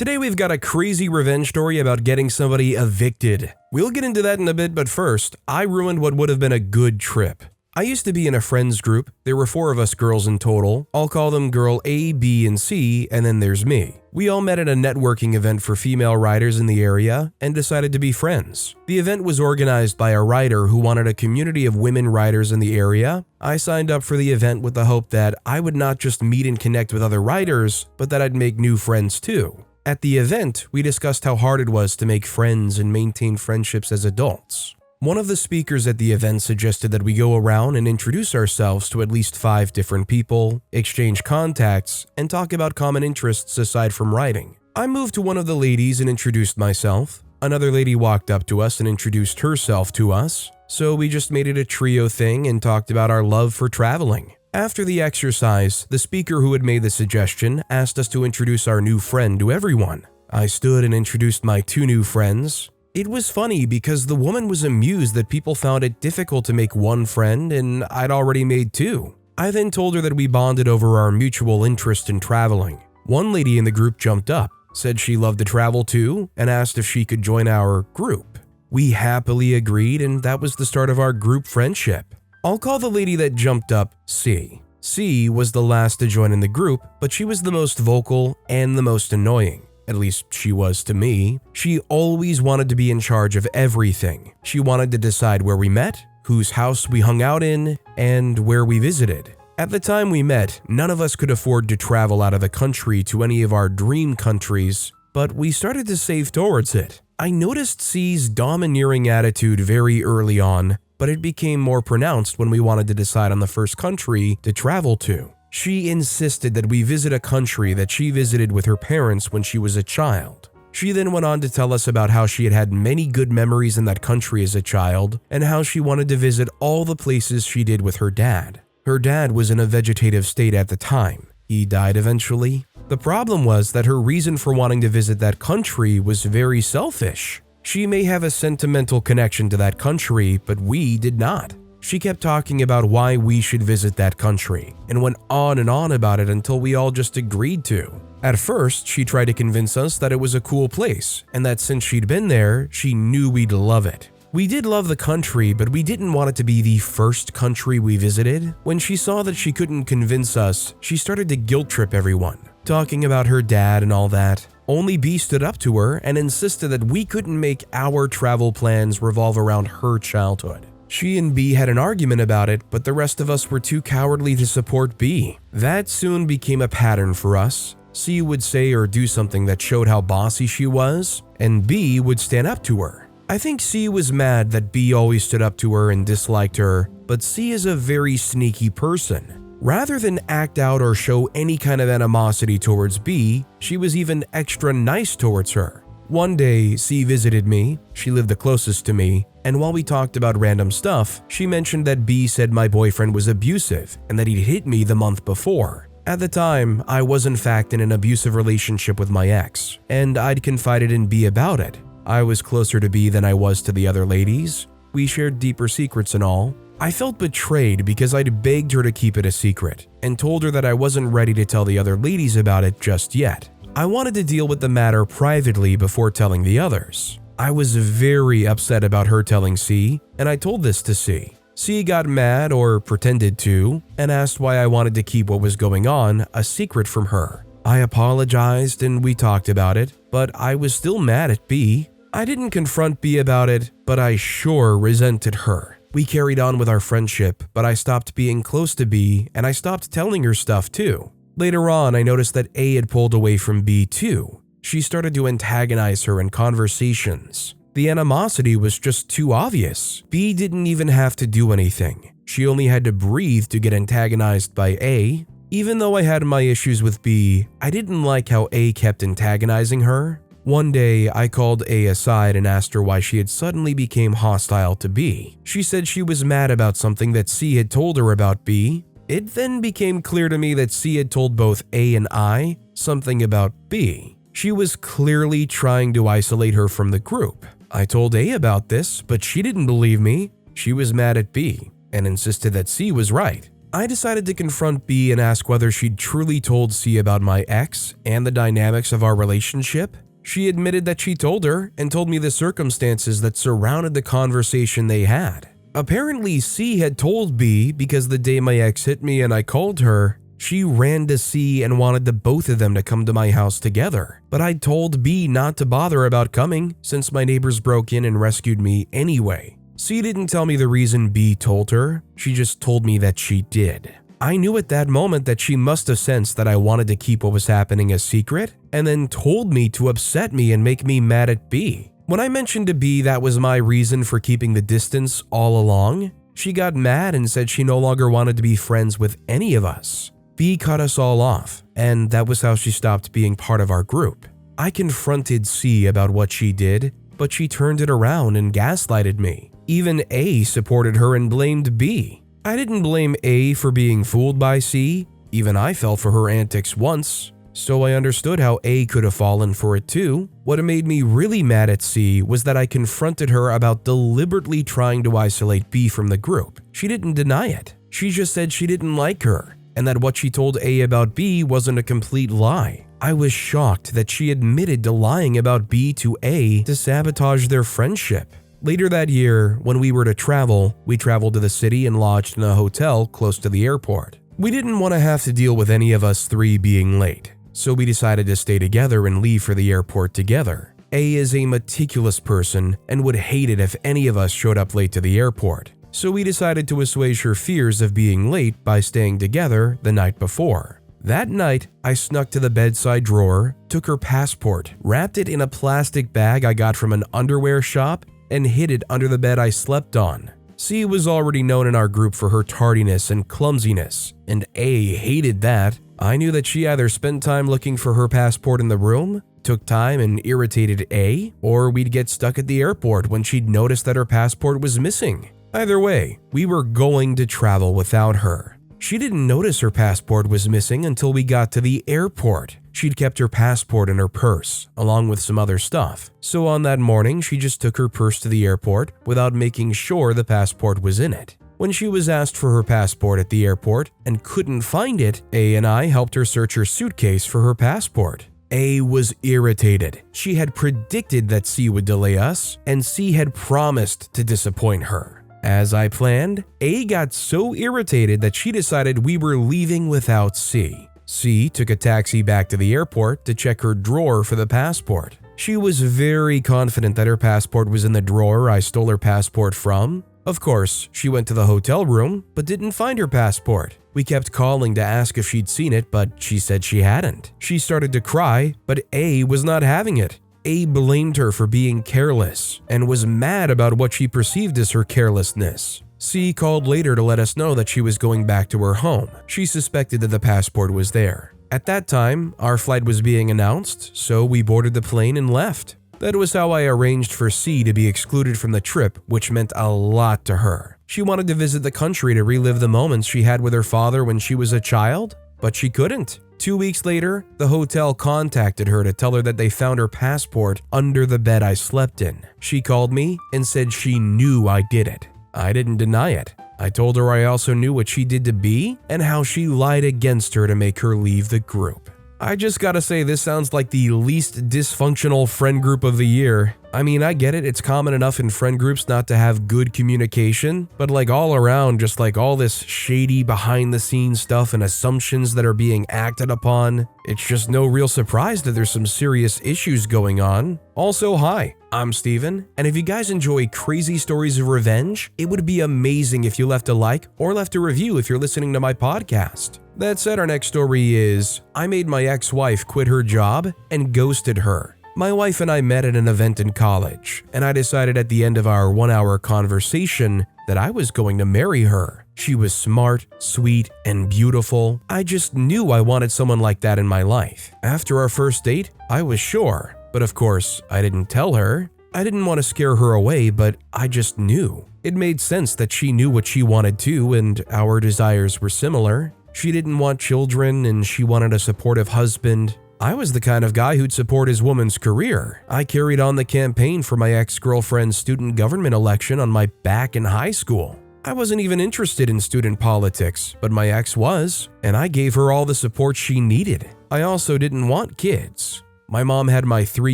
Today we've got a crazy revenge story about getting somebody evicted. We'll get into that in a bit, but first, I ruined what would have been a good trip. I used to be in a friends group. There were 4 of us girls in total. I'll call them girl A, B, and C, and then there's me. We all met at a networking event for female riders in the area and decided to be friends. The event was organized by a rider who wanted a community of women riders in the area. I signed up for the event with the hope that I would not just meet and connect with other riders, but that I'd make new friends too. At the event, we discussed how hard it was to make friends and maintain friendships as adults. One of the speakers at the event suggested that we go around and introduce ourselves to at least 5 different people, exchange contacts, and talk about common interests aside from riding. I moved to one of the ladies and introduced myself. Another lady walked up to us and introduced herself to us, so we just made it a trio thing and talked about our love for traveling. After the exercise, the speaker who had made the suggestion asked us to introduce our new friend to everyone. I stood and introduced my 2 new friends. It was funny because the woman was amused that people found it difficult to make 1 friend and I'd already made 2. I then told her that we bonded over our mutual interest in traveling. One lady in the group jumped up, said she loved to travel too, and asked if she could join our group. We happily agreed, and that was the start of our group friendship. I'll call the lady that jumped up C. C was the last to join in the group, but she was the most vocal and the most annoying. At least she was to me. She always wanted to be in charge of everything. She wanted to decide where we met, whose house we hung out in, and where we visited. At the time we met, none of us could afford to travel out of the country to any of our dream countries, but we started to save towards it. I noticed C's domineering attitude very early on, but it became more pronounced when we wanted to decide on the first country to travel to. She insisted that we visit a country that she visited with her parents when she was a child. She then went on to tell us about how she had had many good memories in that country as a child and how she wanted to visit all the places she did with her dad. Her dad was in a vegetative state at the time. He died eventually. The problem was that her reason for wanting to visit that country was very selfish. She may have a sentimental connection to that country, but we did not. She kept talking about why we should visit that country and went on and on about it until we all just agreed to. At first, she tried to convince us that it was a cool place and that since she'd been there, she knew we'd love it. We did love the country, but we didn't want it to be the first country we visited. When she saw that she couldn't convince us, she started to guilt trip everyone, talking about her dad and all that. Only B stood up to her and insisted that we couldn't make our travel plans revolve around her childhood. She and B had an argument about it, but the rest of us were too cowardly to support B. That soon became a pattern for us. C would say or do something that showed how bossy she was, and B would stand up to her. I think C was mad that B always stood up to her and disliked her, but C is a very sneaky person. Rather than act out or show any kind of animosity towards B, she was even extra nice towards her. One day, C visited me. She lived the closest to me, and while we talked about random stuff, she mentioned that B said my boyfriend was abusive and that he'd hit me the month before. At the time, I was in fact in an abusive relationship with my ex, and I'd confided in B about it. I was closer to B than I was to the other ladies. We shared deeper secrets and all. I felt betrayed because I'd begged her to keep it a secret and told her that I wasn't ready to tell the other ladies about it just yet. I wanted to deal with the matter privately before telling the others. I was very upset about her telling C, and I told this to C. C got mad, or pretended to, and asked why I wanted to keep what was going on a secret from her. I apologized and we talked about it, but I was still mad at B. I didn't confront B about it, but I sure resented her. We carried on with our friendship, but I stopped being close to B and I stopped telling her stuff too. Later on, I noticed that A had pulled away from B too. She started to antagonize her in conversations. The animosity was just too obvious. B didn't even have to do anything. She only had to breathe to get antagonized by A. Even though I had my issues with B, I didn't like how A kept antagonizing her. One day, I called A aside and asked her why she had suddenly became hostile to B. She said she was mad about something that C had told her about B. It then became clear to me that C had told both A and I something about B. She was clearly trying to isolate her from the group. I told A about this, but she didn't believe me. She was mad at B and insisted that C was right. I decided to confront B and ask whether she'd truly told C about my ex and the dynamics of our relationship. She admitted that she told her and told me the circumstances that surrounded the conversation they had. Apparently, C had told B because the day my ex hit me and I called her, she ran to C and wanted the both of them to come to my house together. But I told B not to bother about coming since my neighbors broke in and rescued me anyway. C didn't tell me the reason B told her, she just told me that she did. I knew at that moment that she must have sensed that I wanted to keep what was happening a secret and then told me to upset me and make me mad at B. When I mentioned to B that was my reason for keeping the distance all along, she got mad and said she no longer wanted to be friends with any of us. B cut us all off, and that was how she stopped being part of our group. I confronted C about what she did, but she turned it around and gaslighted me. Even A supported her and blamed B. I didn't blame A for being fooled by C, even I fell for her antics once, so I understood how A could have fallen for it too. What made me really mad at C was that I confronted her about deliberately trying to isolate B from the group. She didn't deny it. She just said she didn't like her, and that what she told A about B wasn't a complete lie. I was shocked that she admitted to lying about B to A to sabotage their friendship. Later that year, when we were to travel, we traveled to the city and lodged in a hotel close to the airport. We didn't want to have to deal with any of us three being late, so we decided to stay together and leave for the airport together. A is a meticulous person and would hate it if any of us showed up late to the airport, so we decided to assuage her fears of being late by staying together the night before. That night, I snuck to the bedside drawer, took her passport, wrapped it in a plastic bag I got from an underwear shop, and hid it under the bed I slept on. C was already known in our group for her tardiness and clumsiness, and A hated that. I knew that she either spent time looking for her passport in the room, took time and irritated A, or we'd get stuck at the airport when she'd noticed that her passport was missing. Either way, we were going to travel without her. She didn't notice her passport was missing until we got to the airport. She'd kept her passport in her purse, along with some other stuff. So on that morning, she just took her purse to the airport without making sure the passport was in it. When she was asked for her passport at the airport and couldn't find it, A and I helped her search her suitcase for her passport. A was irritated. She had predicted that C would delay us, and C had promised to disappoint her. As I planned, A got so irritated that she decided we were leaving without C. C took a taxi back to the airport to check her drawer for the passport. She was very confident that her passport was in the drawer I stole her passport from. Of course, she went to the hotel room, but didn't find her passport. We kept calling to ask if she'd seen it, but she said she hadn't. She started to cry, but A was not having it. A blamed her for being careless and was mad about what she perceived as her carelessness. C called later to let us know that she was going back to her home. She suspected that the passport was there. At that time, our flight was being announced, so we boarded the plane and left. That was how I arranged for C to be excluded from the trip, which meant a lot to her. She wanted to visit the country to relive the moments she had with her father when she was a child, but she couldn't. 2 weeks later, the hotel contacted her to tell her that they found her passport under the bed I slept in. She called me and said she knew I did it. I didn't deny it. I told her I also knew what she did to B and how she lied against her to make her leave the group. I just gotta say, this sounds like the least dysfunctional friend group of the year. I mean, I get it, it's common enough in friend groups not to have good communication, but like all around, just like all this shady behind the scenes stuff and assumptions that are being acted upon, it's just no real surprise that there's some serious issues going on. Also, hi, I'm Steven, and if you guys enjoy crazy stories of revenge, it would be amazing if you left a like or left a review if you're listening to my podcast. That said, our next story is, I made my ex-wife quit her job and ghosted her. My wife and I met at an event in college, and I decided at the end of our 1-hour conversation that I was going to marry her. She was smart, sweet, and beautiful. I just knew I wanted someone like that in my life. After our first date, I was sure, but of course, I didn't tell her. I didn't want to scare her away, but I just knew. It made sense that she knew what she wanted too, and our desires were similar. She didn't want children, and she wanted a supportive husband. I was the kind of guy who'd support his woman's career. I carried on the campaign for my ex-girlfriend's student government election on my back in high school. I wasn't even interested in student politics, but my ex was, and I gave her all the support she needed. I also didn't want kids. My mom had my 3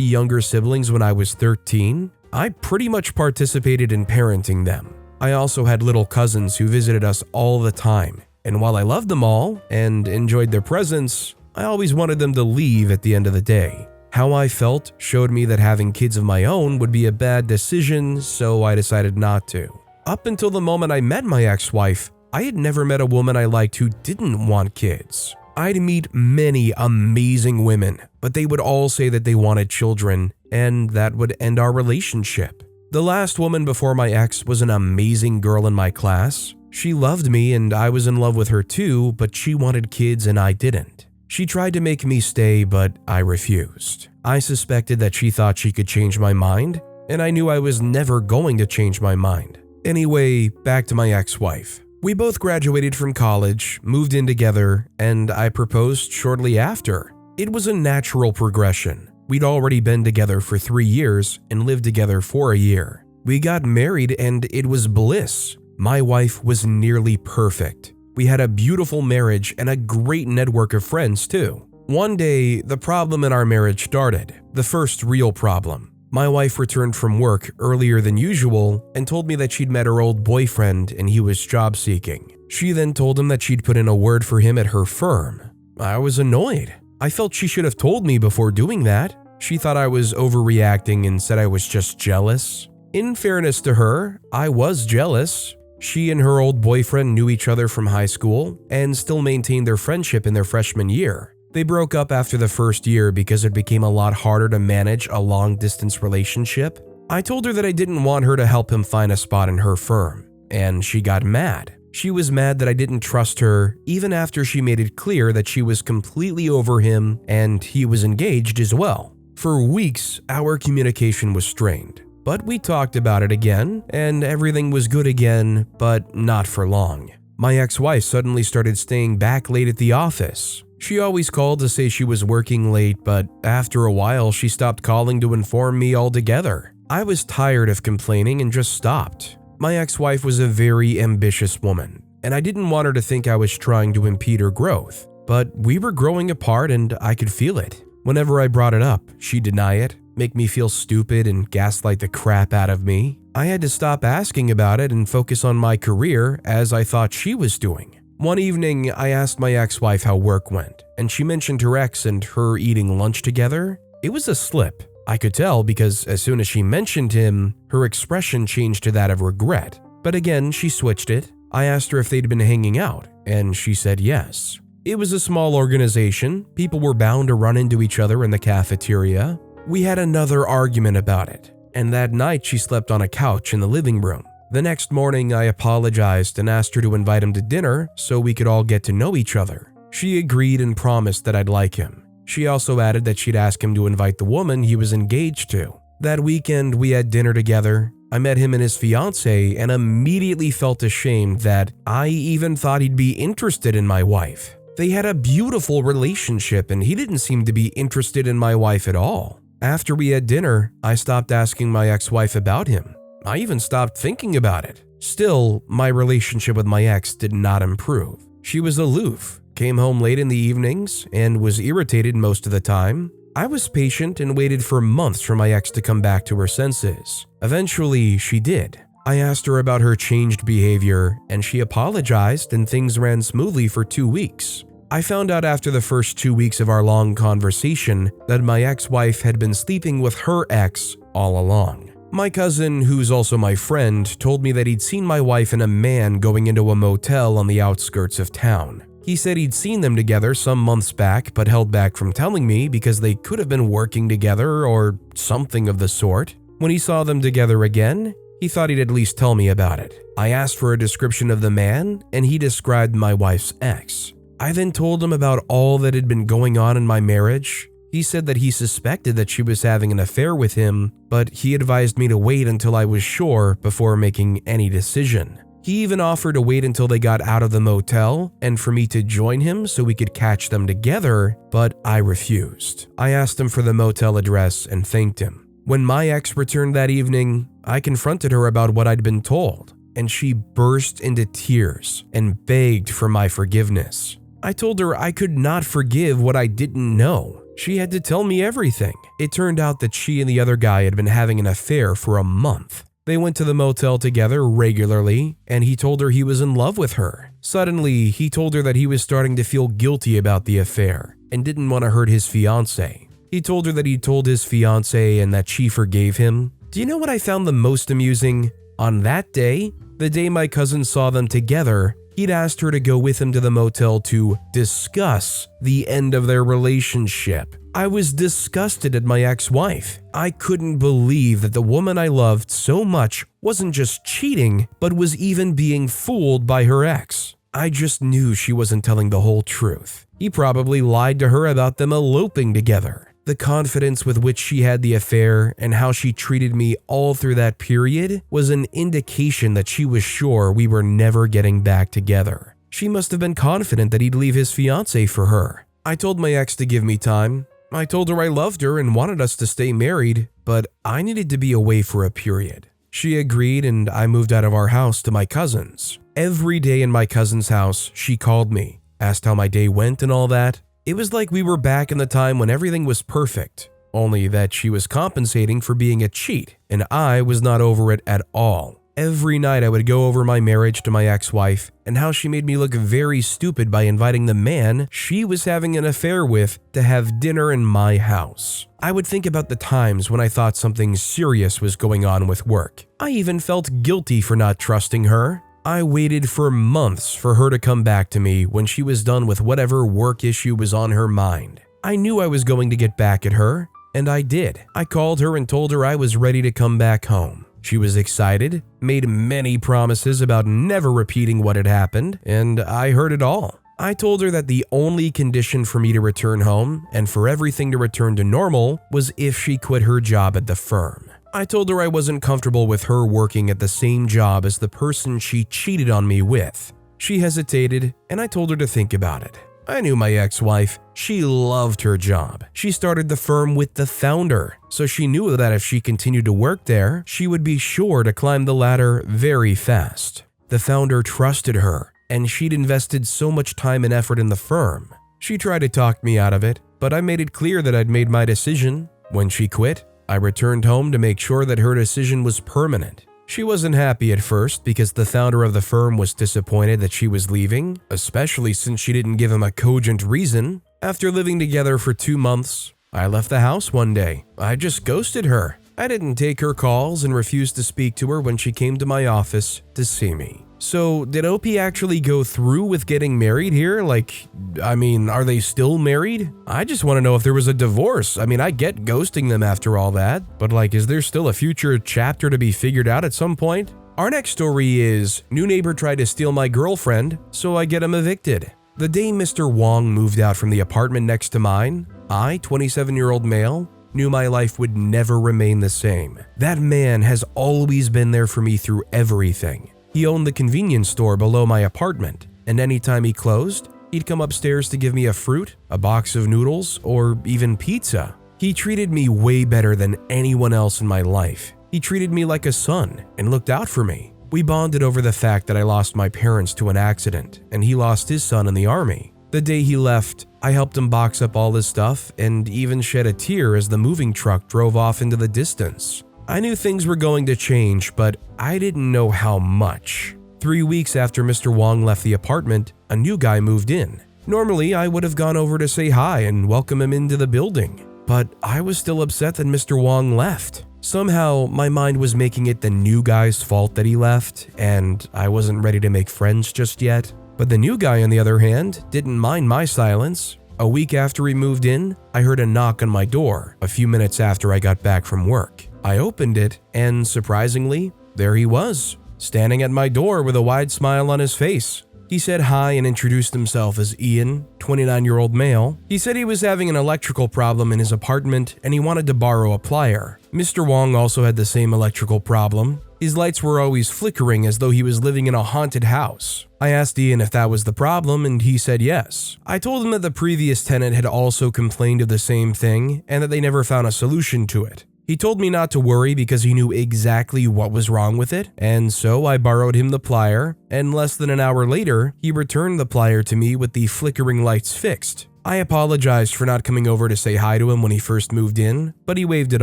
younger siblings when I was 13. I pretty much participated in parenting them. I also had little cousins who visited us all the time, and while I loved them all and enjoyed their presence, I always wanted them to leave at the end of the day. How I felt showed me that having kids of my own would be a bad decision, so I decided not to. Up until the moment I met my ex-wife, I had never met a woman I liked who didn't want kids. I'd meet many amazing women, but they would all say that they wanted children, and that would end our relationship. The last woman before my ex was an amazing girl in my class. She loved me and I was in love with her too, but she wanted kids and I didn't. She tried to make me stay, but I refused. I suspected that she thought she could change my mind, and I knew I was never going to change my mind. Anyway, back to my ex-wife. We both graduated from college, moved in together, and I proposed shortly after. It was a natural progression. We'd already been together for 3 years and lived together for a year. We got married and it was bliss. My wife was nearly perfect. We had a beautiful marriage and a great network of friends too. One day, the problem in our marriage started, the first real problem. My wife returned from work earlier than usual and told me that she'd met her old boyfriend and he was job seeking. She then told him that she'd put in a word for him at her firm. I was annoyed. I felt she should have told me before doing that. She thought I was overreacting and said I was just jealous. In fairness to her, I was jealous. She and her old boyfriend knew each other from high school and still maintained their friendship in their freshman year. They broke up after the first year because it became a lot harder to manage a long-distance relationship. I told her that I didn't want her to help him find a spot in her firm, and she got mad. She was mad that I didn't trust her even after she made it clear that she was completely over him and he was engaged as well. For weeks, our communication was strained. But we talked about it again, and everything was good again, but not for long. My ex-wife suddenly started staying back late at the office. She always called to say she was working late, but after a while she stopped calling to inform me altogether. I was tired of complaining and just stopped. My ex-wife was a very ambitious woman, and I didn't want her to think I was trying to impede her growth. But we were growing apart and I could feel it. Whenever I brought it up, she'd deny it, make me feel stupid and gaslight the crap out of me. I had to stop asking about it and focus on my career as I thought she was doing. One evening, I asked my ex-wife how work went, and she mentioned her ex and her eating lunch together. It was a slip. I could tell because as soon as she mentioned him, her expression changed to that of regret. But again, she switched it. I asked her if they'd been hanging out, and she said yes. It was a small organization. People were bound to run into each other in the cafeteria. We had another argument about it, and that night she slept on a couch in the living room. The next morning, I apologized and asked her to invite him to dinner so we could all get to know each other. She agreed and promised that I'd like him. She also added that she'd ask him to invite the woman he was engaged to. That weekend, we had dinner together. I met him and his fiancée and immediately felt ashamed that I even thought he'd be interested in my wife. They had a beautiful relationship and he didn't seem to be interested in my wife at all. After we had dinner, I stopped asking my ex-wife about him. I even stopped thinking about it. Still, my relationship with my ex did not improve. She was aloof, came home late in the evenings, and was irritated most of the time. I was patient and waited for months for my ex to come back to her senses. Eventually, she did. I asked her about her changed behavior, and she apologized and things ran smoothly for 2 weeks. I found out after the first 2 weeks of our long conversation that my ex-wife had been sleeping with her ex all along. My cousin, who's also my friend, told me that he'd seen my wife and a man going into a motel on the outskirts of town. He said he'd seen them together some months back but held back from telling me because they could have been working together or something of the sort. When he saw them together again, he thought he'd at least tell me about it. I asked for a description of the man, and he described my wife's ex. I then told him about all that had been going on in my marriage. He said that he suspected that she was having an affair with him, but he advised me to wait until I was sure before making any decision. He even offered to wait until they got out of the motel and for me to join him so we could catch them together, but I refused. I asked him for the motel address and thanked him. When my ex returned that evening, I confronted her about what I'd been told. and she burst into tears and begged for my forgiveness. I told her I could not forgive what I didn't know. She had to tell me everything. It turned out that she and the other guy had been having an affair for a month. They went to the motel together regularly, and he told her he was in love with her. Suddenly, he told her that he was starting to feel guilty about the affair and didn't want to hurt his fiancée. He told her that he told his fiancée and that she forgave him. Do you know what I found the most amusing? On that day, the day my cousin saw them together, he'd asked her to go with him to the motel to discuss the end of their relationship. I was disgusted at my ex-wife. I couldn't believe that the woman I loved so much wasn't just cheating, but was even being fooled by her ex. I just knew she wasn't telling the whole truth. He probably lied to her about them eloping together. The confidence with which she had the affair and how she treated me all through that period was an indication that she was sure we were never getting back together. She must have been confident that he'd leave his fiancée for her. I told my ex to give me time. I told her I loved her and wanted us to stay married, but I needed to be away for a period. She agreed and I moved out of our house to my cousin's. Every day in my cousin's house, she called me, asked how my day went and all that. It was like we were back in the time when everything was perfect, only that she was compensating for being a cheat, and I was not over it at all. Every night I would go over my marriage to my ex-wife and how she made me look very stupid by inviting the man she was having an affair with to have dinner in my house. I would think about the times when I thought something serious was going on with work. I even felt guilty for not trusting her. I waited for months for her to come back to me when she was done with whatever work issue was on her mind. I knew I was going to get back at her, and I did. I called her and told her I was ready to come back home. She was excited, made many promises about never repeating what had happened, and I heard it all. I told her that the only condition for me to return home and for everything to return to normal was if she quit her job at the firm. I told her I wasn't comfortable with her working at the same job as the person she cheated on me with. She hesitated, and I told her to think about it. I knew my ex-wife. She loved her job. She started the firm with the founder, so she knew that if she continued to work there, she would be sure to climb the ladder very fast. The founder trusted her, and she'd invested so much time and effort in the firm. She tried to talk me out of it, but I made it clear that I'd made my decision. When she quit, I returned home to make sure that her decision was permanent. She wasn't happy at first because the founder of the firm was disappointed that she was leaving, especially since she didn't give him a cogent reason. After living together for 2 months, I left the house one day. I just ghosted her. I didn't take her calls and refused to speak to her when she came to my office to see me. So, did Opie actually go through with getting married here? Are they still married? I just want to know if there was a divorce. I get ghosting them after all that, but is there still a future chapter to be figured out at some point? Our next story is, new neighbor tried to steal my girlfriend, so I get him evicted. The day Mr. Wong moved out from the apartment next to mine, I, 27-year-old male, knew my life would never remain the same. That man has always been there for me through everything. He owned the convenience store below my apartment, and anytime he closed, he'd come upstairs to give me a fruit, a box of noodles, or even pizza. He treated me way better than anyone else in my life. He treated me like a son and looked out for me. We bonded over the fact that I lost my parents to an accident, and he lost his son in the army. The day he left, I helped him box up all his stuff and even shed a tear as the moving truck drove off into the distance. I knew things were going to change, but I didn't know how much. 3 weeks after Mr. Wong left the apartment, a new guy moved in. Normally, I would have gone over to say hi and welcome him into the building, but I was still upset that Mr. Wong left. Somehow, my mind was making it the new guy's fault that he left, and I wasn't ready to make friends just yet. But the new guy, on the other hand, didn't mind my silence. A week after he moved in, I heard a knock on my door a few minutes after I got back from work. I opened it, and surprisingly, there he was, standing at my door with a wide smile on his face. He said hi and introduced himself as Ian, 29-year-old male. He said he was having an electrical problem in his apartment and he wanted to borrow a plier. Mr. Wong also had the same electrical problem. His lights were always flickering as though he was living in a haunted house. I asked Ian if that was the problem, and he said yes. I told him that the previous tenant had also complained of the same thing and that they never found a solution to it. He told me not to worry because he knew exactly what was wrong with it, and so I borrowed him the plier, and less than an hour later, he returned the plier to me with the flickering lights fixed. I apologized for not coming over to say hi to him when he first moved in, but he waved it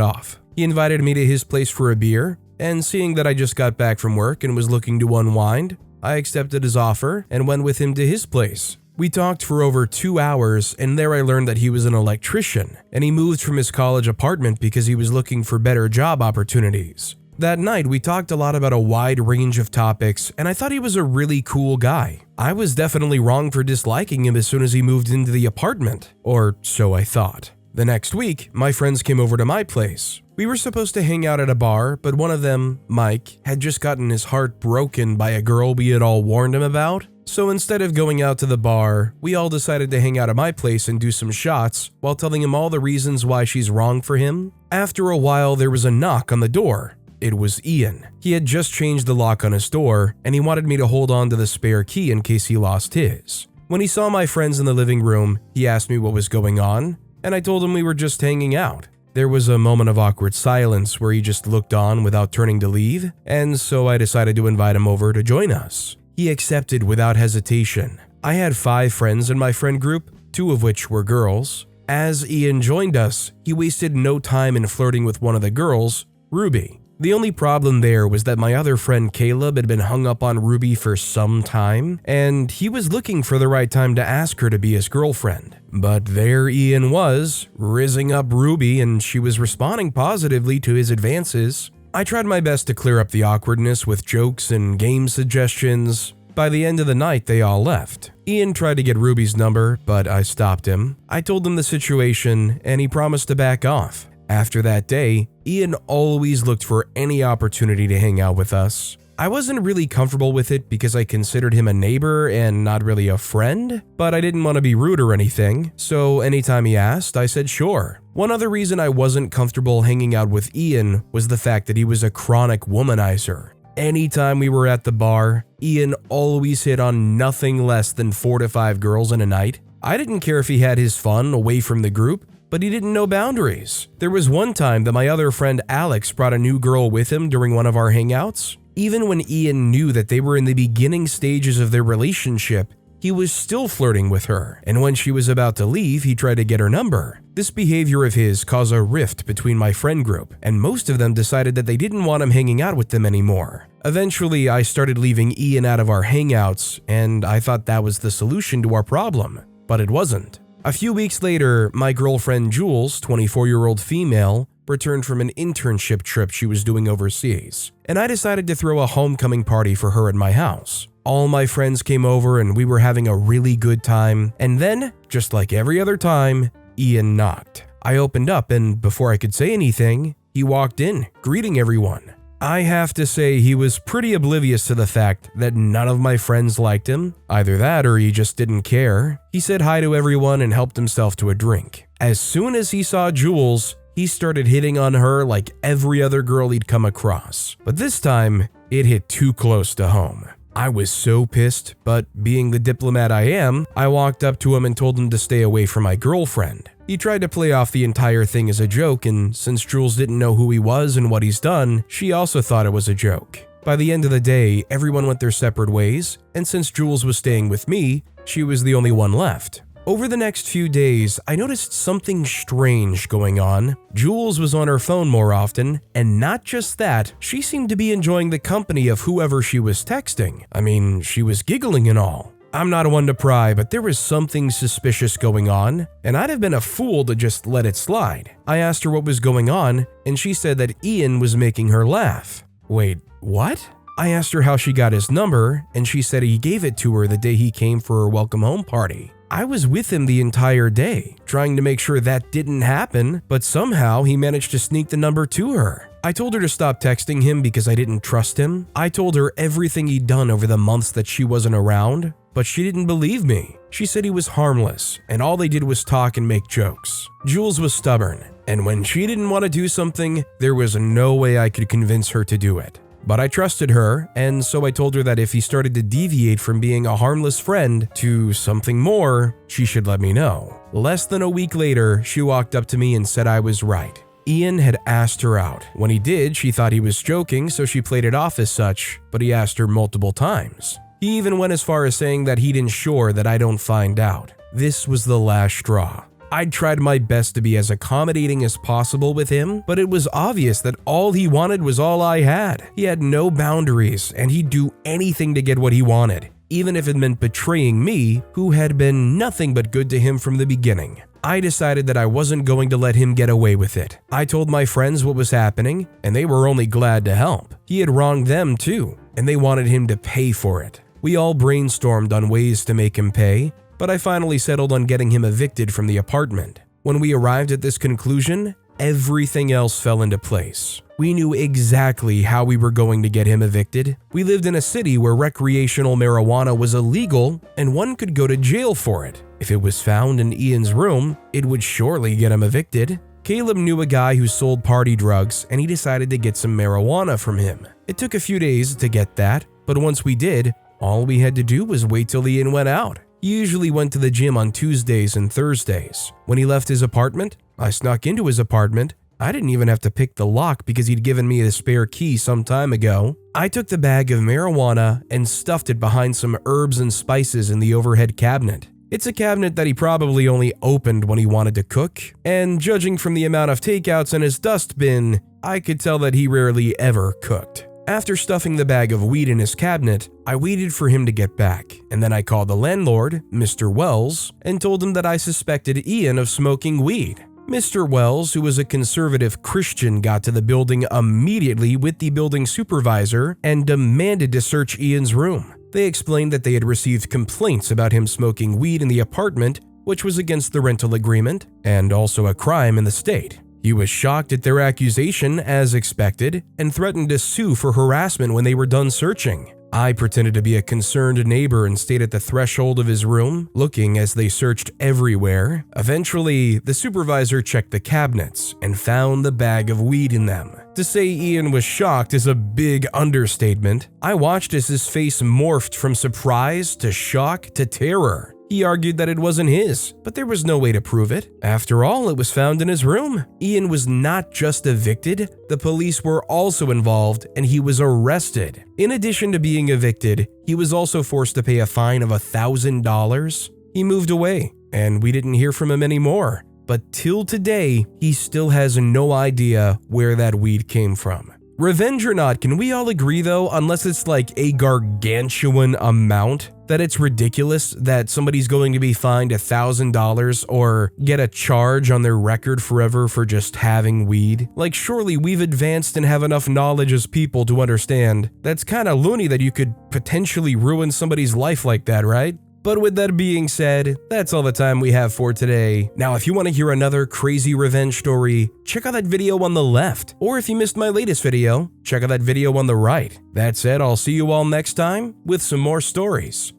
off. He invited me to his place for a beer, and seeing that I just got back from work and was looking to unwind, I accepted his offer and went with him to his place. We talked for over 2 hours, and there I learned that he was an electrician, and he moved from his college apartment because he was looking for better job opportunities. That night, we talked a lot about a wide range of topics, and I thought he was a really cool guy. I was definitely wrong for disliking him as soon as he moved into the apartment, or so I thought. The next week, my friends came over to my place. We were supposed to hang out at a bar, but one of them, Mike, had just gotten his heart broken by a girl we had all warned him about. So instead of going out to the bar, we all decided to hang out at my place and do some shots while telling him all the reasons why she's wrong for him. After a while, there was a knock on the door. It was Ian. He had just changed the lock on his door, and he wanted me to hold on to the spare key in case he lost his. When he saw my friends in the living room, he asked me what was going on, and I told him we were just hanging out. There was a moment of awkward silence where he just looked on without turning to leave, and so I decided to invite him over to join us. He accepted without hesitation. I had 5 friends in my friend group, 2 of which were girls. As Ian joined us, he wasted no time in flirting with one of the girls, Ruby. The only problem there was that my other friend Caleb had been hung up on Ruby for some time, and he was looking for the right time to ask her to be his girlfriend. But there Ian was, rizzing up Ruby, and she was responding positively to his advances. I tried my best to clear up the awkwardness with jokes and game suggestions. By the end of the night, they all left. Ian tried to get Ruby's number, but I stopped him. I told him the situation, and he promised to back off. After that day, Ian always looked for any opportunity to hang out with us. I wasn't really comfortable with it because I considered him a neighbor and not really a friend, but I didn't want to be rude or anything, so anytime he asked, I said sure. One other reason I wasn't comfortable hanging out with Ian was the fact that he was a chronic womanizer. Anytime we were at the bar, Ian always hit on nothing less than 4 to 5 girls in a night. I didn't care if he had his fun away from the group, but he didn't know boundaries. There was one time that my other friend Alex brought a new girl with him during one of our hangouts. Even when Ian knew that they were in the beginning stages of their relationship, he was still flirting with her, and when she was about to leave, he tried to get her number. This behavior of his caused a rift between my friend group, and most of them decided that they didn't want him hanging out with them anymore. Eventually, I started leaving Ian out of our hangouts, and I thought that was the solution to our problem, but it wasn't. A few weeks later, my girlfriend Jules, 24-year-old female, returned from an internship trip she was doing overseas, and I decided to throw a homecoming party for her at my house. All my friends came over and we were having a really good time, and then, just like every other time, Ian knocked. I opened up, and before I could say anything, he walked in, greeting everyone. I have to say he was pretty oblivious to the fact that none of my friends liked him. Either that or he just didn't care. He said hi to everyone and helped himself to a drink. As soon as he saw Jules, he started hitting on her like every other girl he'd come across. But this time, it hit too close to home. I was so pissed, but being the diplomat I am, I walked up to him and told him to stay away from my girlfriend. He tried to play off the entire thing as a joke, and since Jules didn't know who he was and what he's done, she also thought it was a joke. By the end of the day, everyone went their separate ways, and since Jules was staying with me, she was the only one left. Over the next few days, I noticed something strange going on. Jules was on her phone more often, and not just that, she seemed to be enjoying the company of whoever she was texting. I mean, she was giggling and all. I'm not one to pry, but there was something suspicious going on, and I'd have been a fool to just let it slide. I asked her what was going on, and she said that Ian was making her laugh. Wait, what? I asked her how she got his number, and she said he gave it to her the day he came for her welcome home party. I was with him the entire day, trying to make sure that didn't happen, but somehow he managed to sneak the number to her. I told her to stop texting him because I didn't trust him. I told her everything he'd done over the months that she wasn't around, but she didn't believe me. She said he was harmless, and all they did was talk and make jokes. Jules was stubborn, and when she didn't want to do something, there was no way I could convince her to do it. But I trusted her, and so I told her that if he started to deviate from being a harmless friend to something more, she should let me know. Less than a week later, she walked up to me and said I was right. Ian had asked her out. When he did, she thought he was joking, so she played it off as such, but he asked her multiple times. He even went as far as saying that he'd ensure that I don't find out. This was the last straw. I'd tried my best to be as accommodating as possible with him, but it was obvious that all he wanted was all I had. He had no boundaries, and he'd do anything to get what he wanted, even if it meant betraying me, who had been nothing but good to him from the beginning. I decided that I wasn't going to let him get away with it. I told my friends what was happening, and they were only glad to help. He had wronged them too, and they wanted him to pay for it. We all brainstormed on ways to make him pay, but I finally settled on getting him evicted from the apartment. When we arrived at this conclusion, everything else fell into place. We knew exactly how we were going to get him evicted. We lived in a city where recreational marijuana was illegal and one could go to jail for it. If it was found in Ian's room, it would surely get him evicted. Caleb knew a guy who sold party drugs and he decided to get some marijuana from him. It took a few days to get that, but once we did, all we had to do was wait till Ian went out. He usually went to the gym on Tuesdays and Thursdays. When he left his apartment, I snuck into his apartment. I didn't even have to pick the lock because he'd given me the spare key some time ago. I took the bag of marijuana and stuffed it behind some herbs and spices in the overhead cabinet. It's a cabinet that he probably only opened when he wanted to cook, and judging from the amount of takeouts in his dustbin, I could tell that he rarely ever cooked. After stuffing the bag of weed in his cabinet, I waited for him to get back, and then I called the landlord, Mr. Wells, and told him that I suspected Ian of smoking weed. Mr. Wells, who was a conservative Christian, got to the building immediately with the building supervisor and demanded to search Ian's room. They explained that they had received complaints about him smoking weed in the apartment, which was against the rental agreement and also a crime in the state. He was shocked at their accusation, as expected, and threatened to sue for harassment when they were done searching. I pretended to be a concerned neighbor and stayed at the threshold of his room, looking as they searched everywhere. Eventually, the supervisor checked the cabinets and found the bag of weed in them. To say Ian was shocked is a big understatement. I watched as his face morphed from surprise to shock to terror. He argued that it wasn't his, but there was no way to prove it. After all, it was found in his room. Ian was not just evicted, the police were also involved and he was arrested. In addition to being evicted, he was also forced to pay a fine of $1,000. He moved away, and we didn't hear from him anymore. But till today, he still has no idea where that weed came from. Revenge or not, can we all agree though, unless it's like a gargantuan amount, that it's ridiculous that somebody's going to be fined $1,000 or get a charge on their record forever for just having weed? Like, surely we've advanced and have enough knowledge as people to understand that's kind of loony that you could potentially ruin somebody's life like that, right? But with that being said, that's all the time we have for today. Now, if you want to hear another crazy revenge story, check out that video on the left. Or if you missed my latest video, check out that video on the right. That said, I'll see you all next time with some more stories.